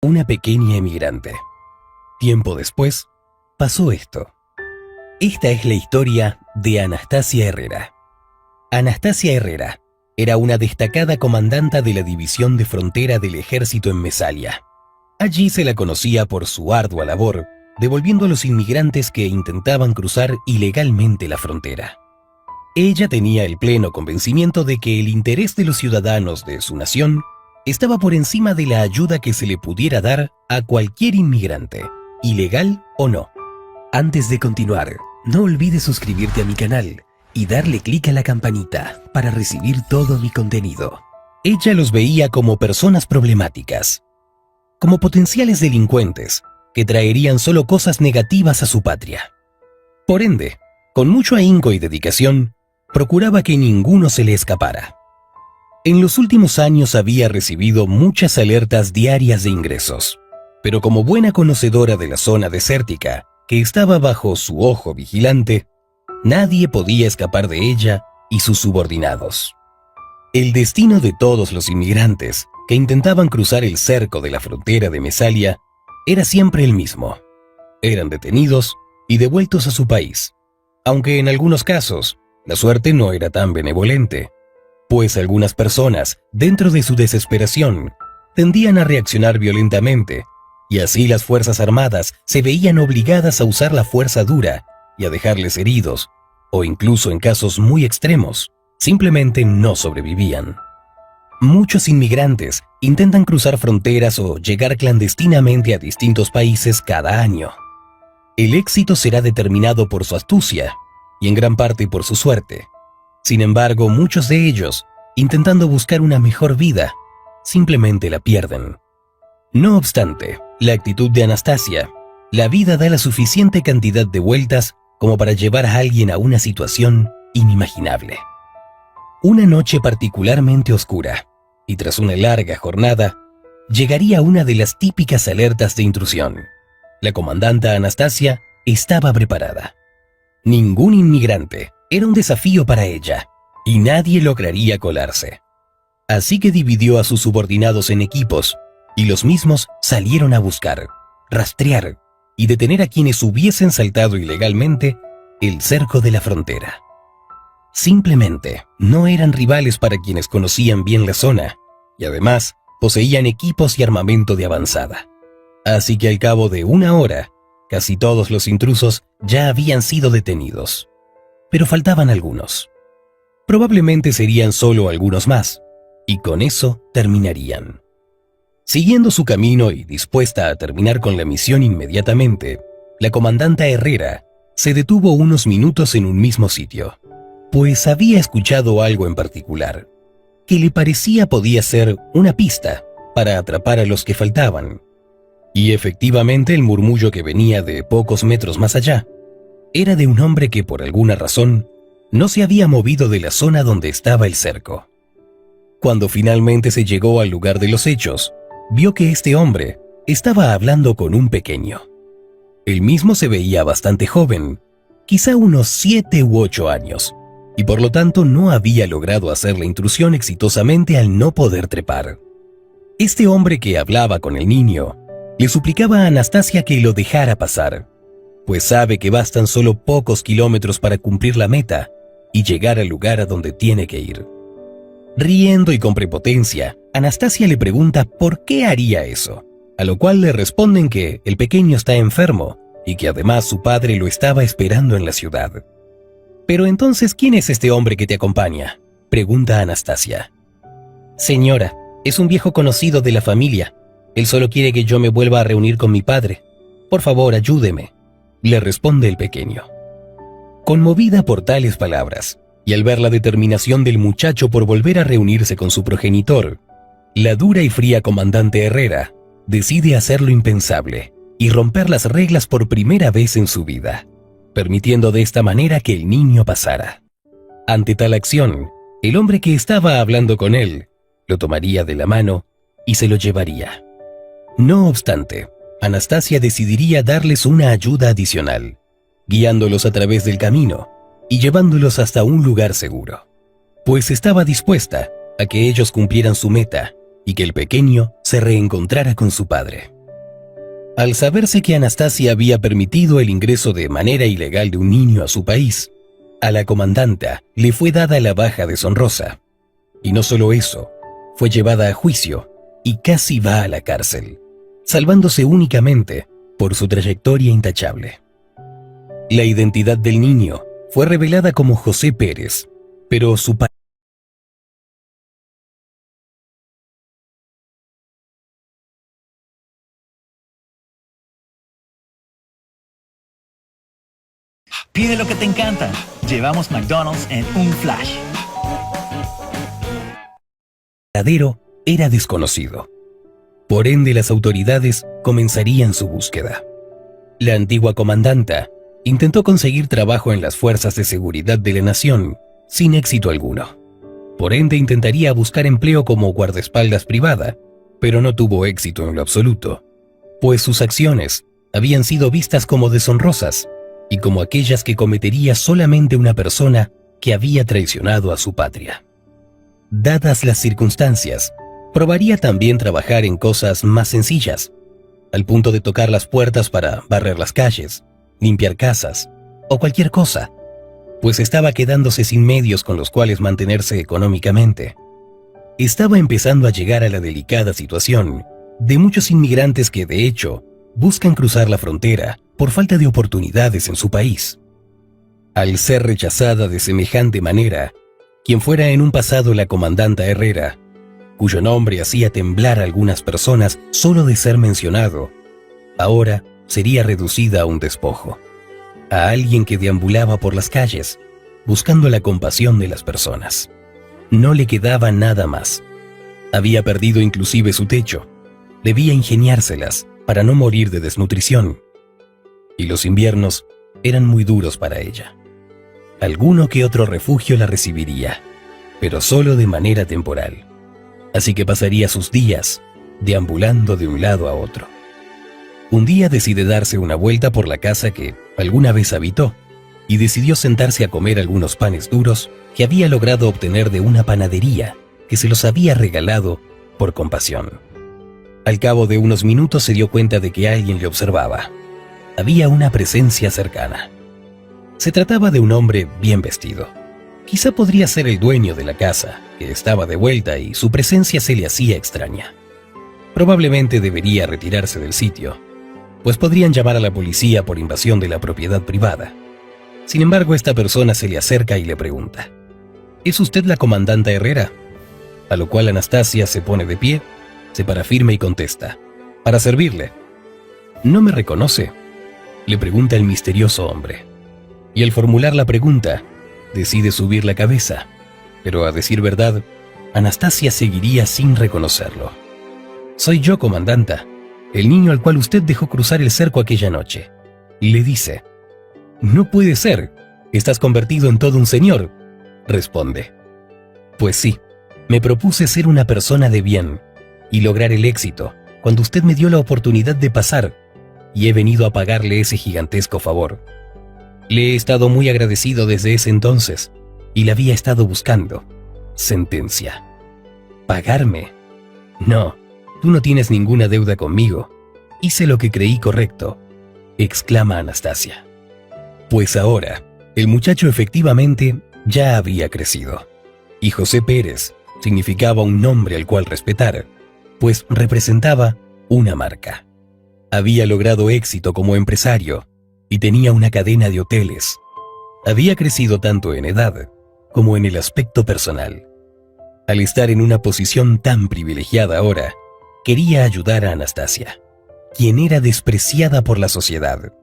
una pequeña emigrante. Tiempo después, pasó esto. Esta es la historia de Anastasia Herrera. Anastasia Herrera era una destacada comandanta de la División de Frontera del Ejército en Mesalia. Allí se la conocía por su ardua labor, devolviendo a los inmigrantes que intentaban cruzar ilegalmente la frontera. Ella tenía el pleno convencimiento de que el interés de los ciudadanos de su nación estaba por encima de la ayuda que se le pudiera dar a cualquier inmigrante, ilegal o no. Antes de continuar, no olvides suscribirte a mi canal y darle clic a la campanita para recibir todo mi contenido. Ella los veía como personas problemáticas, como potenciales delincuentes que traerían solo cosas negativas a su patria. Por ende, con mucho ahínco y dedicación, procuraba que ninguno se le escapara. En los últimos años había recibido muchas alertas diarias de ingresos, pero como buena conocedora de la zona desértica, que estaba bajo su ojo vigilante, nadie podía escapar de ella y sus subordinados. El destino de todos los inmigrantes que intentaban cruzar el cerco de la frontera de Mesalia era siempre el mismo. Eran detenidos y devueltos a su país, aunque en algunos casos la suerte no era tan benevolente, pues algunas personas, dentro de su desesperación, tendían a reaccionar violentamente, y así las Fuerzas Armadas se veían obligadas a usar la fuerza dura y a dejarles heridos, o incluso en casos muy extremos, simplemente no sobrevivían. Muchos inmigrantes intentan cruzar fronteras o llegar clandestinamente a distintos países cada año. El éxito será determinado por su astucia y en gran parte por su suerte. Sin embargo, muchos de ellos, intentando buscar una mejor vida, simplemente la pierden. No obstante, la actitud de Anastasia, la vida da la suficiente cantidad de vueltas como para llevar a alguien a una situación inimaginable. Una noche particularmente oscura, y tras una larga jornada, llegaría una de las típicas alertas de intrusión. La comandanta Anastasia estaba preparada. Ningún inmigrante era un desafío para ella, y nadie lograría colarse. Así que dividió a sus subordinados en equipos, y los mismos salieron a buscar, rastrear y detener a quienes hubiesen saltado ilegalmente el cerco de la frontera. Simplemente no eran rivales para quienes conocían bien la zona, y además poseían equipos y armamento de avanzada. Así que al cabo de una hora, casi todos los intrusos ya habían sido detenidos. Pero faltaban algunos. Probablemente serían solo algunos más, y con eso terminarían. Siguiendo su camino y dispuesta a terminar con la misión inmediatamente, la comandanta Herrera se detuvo unos minutos en un mismo sitio, pues había escuchado algo en particular, que le parecía podía ser una pista para atrapar a los que faltaban. Y efectivamente el murmullo que venía de pocos metros más allá era de un hombre que por alguna razón no se había movido de la zona donde estaba el cerco. Cuando finalmente se llegó al lugar de los hechos, vio que este hombre estaba hablando con un pequeño. Él mismo se veía bastante joven, quizá unos 7 u 8 años, y por lo tanto no había logrado hacer la intrusión exitosamente al no poder trepar. Este hombre que hablaba con el niño le suplicaba a Anastasia que lo dejara pasar, pues sabe que bastan solo pocos kilómetros para cumplir la meta y llegar al lugar a donde tiene que ir. Riendo y con prepotencia, Anastasia le pregunta por qué haría eso, a lo cual le responden que el pequeño está enfermo y que además su padre lo estaba esperando en la ciudad. «Pero entonces, ¿quién es este hombre que te acompaña?», pregunta Anastasia. «Señora, es un viejo conocido de la familia. Él solo quiere que yo me vuelva a reunir con mi padre. Por favor, ayúdeme», le responde el pequeño. Conmovida por tales palabras, y al ver la determinación del muchacho por volver a reunirse con su progenitor, la dura y fría comandante Herrera decide hacer lo impensable y romper las reglas por primera vez en su vida, permitiendo de esta manera que el niño pasara. Ante tal acción, el hombre que estaba hablando con él lo tomaría de la mano y se lo llevaría. No obstante, Anastasia decidiría darles una ayuda adicional, guiándolos a través del camino y llevándolos hasta un lugar seguro, pues estaba dispuesta a que ellos cumplieran su meta y que el pequeño se reencontrara con su padre. Al saberse que Anastasia había permitido el ingreso de manera ilegal de un niño a su país, a la comandanta le fue dada la baja deshonrosa. Y no solo eso, fue llevada a juicio y casi va a la cárcel, salvándose únicamente por su trayectoria intachable. La identidad del niño fue revelada como José Pérez, pero su padre Pide lo que te encanta. Llevamos McDonald's en un flash. era desconocido. Por ende, las autoridades comenzarían su búsqueda. La antigua comandanta intentó conseguir trabajo en las fuerzas de seguridad de la nación, sin éxito alguno. Por ende, intentaría buscar empleo como guardaespaldas privada, pero no tuvo éxito en lo absoluto, pues sus acciones habían sido vistas como deshonrosas y como aquellas que cometería solamente una persona que había traicionado a su patria. Dadas las circunstancias, probaría también trabajar en cosas más sencillas, al punto de tocar las puertas para barrer las calles, limpiar casas o cualquier cosa, pues estaba quedándose sin medios con los cuales mantenerse económicamente. Estaba empezando a llegar a la delicada situación de muchos inmigrantes que, de hecho, buscan cruzar la frontera por falta de oportunidades en su país. Al ser rechazada de semejante manera, quien fuera en un pasado la comandanta Herrera, cuyo nombre hacía temblar a algunas personas solo de ser mencionado, ahora sería reducida a un despojo, a alguien que deambulaba por las calles, buscando la compasión de las personas. No le quedaba nada más. Había perdido inclusive su techo. Debía ingeniárselas para no morir de desnutrición. Y los inviernos eran muy duros para ella. Alguno que otro refugio la recibiría, pero solo de manera temporal. Así que pasaría sus días deambulando de un lado a otro. Un día decide darse una vuelta por la casa que alguna vez habitó y decidió sentarse a comer algunos panes duros que había logrado obtener de una panadería que se los había regalado por compasión. Al cabo de unos minutos se dio cuenta de que alguien le observaba. Había una presencia cercana. Se trataba de un hombre bien vestido. Quizá podría ser el dueño de la casa, que estaba de vuelta y su presencia se le hacía extraña. Probablemente debería retirarse del sitio, pues podrían llamar a la policía por invasión de la propiedad privada. Sin embargo, esta persona se le acerca y le pregunta: ¿Es usted la comandanta Herrera? A lo cual Anastasia se pone de pie, se para firme y contesta: para servirle. ¿No me reconoce?, le pregunta el misterioso hombre. Y al formular la pregunta, decide subir la cabeza, pero a decir verdad, Anastasia seguiría sin reconocerlo. Soy yo, comandanta, el niño al cual usted dejó cruzar el cerco aquella noche. Le dice. No puede ser, estás convertido en todo un señor, responde. Pues sí, me propuse ser una persona de bien y lograr el éxito cuando usted me dio la oportunidad de pasar, y he venido a pagarle ese gigantesco favor. Le he estado muy agradecido desde ese entonces y la había estado buscando. Sentencia. ¿Pagarme? No, tú no tienes ninguna deuda conmigo. Hice lo que creí correcto, exclama Anastasia. Pues ahora, el muchacho efectivamente ya había crecido. Y José Pérez significaba un nombre al cual respetar, pues representaba una marca. Había logrado éxito como empresario y tenía una cadena de hoteles. Había crecido tanto en edad como en el aspecto personal. Al estar en una posición tan privilegiada ahora, quería ayudar a Anastasia, quien era despreciada por la sociedad.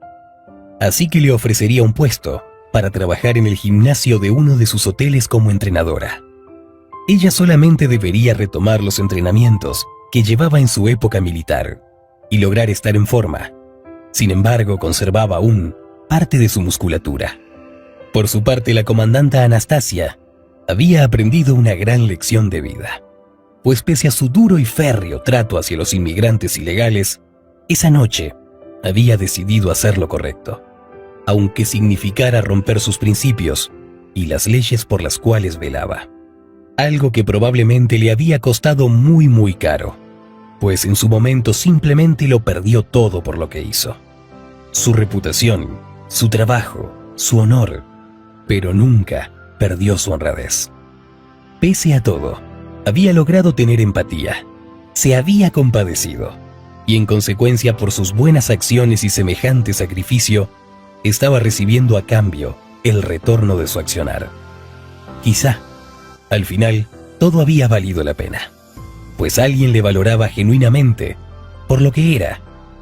Así que le ofrecería un puesto para trabajar en el gimnasio de uno de sus hoteles como entrenadora. Ella solamente debería retomar los entrenamientos que llevaba en su época militar y lograr estar en forma. Sin embargo, conservaba aún parte de su musculatura. Por su parte, la comandanta Anastasia había aprendido una gran lección de vida, pues pese a su duro y férreo trato hacia los inmigrantes ilegales, esa noche había decidido hacer lo correcto, aunque significara romper sus principios y las leyes por las cuales velaba. Algo que probablemente le había costado muy caro. pues en su momento simplemente lo perdió todo por lo que hizo. Su reputación, su trabajo, su honor, pero nunca perdió su honradez. Pese a todo, había logrado tener empatía, se había compadecido, y en consecuencia por sus buenas acciones y semejante sacrificio, estaba recibiendo a cambio el retorno de su accionar. Quizá, al final, todo había valido la pena, pues alguien le valoraba genuinamente por lo que era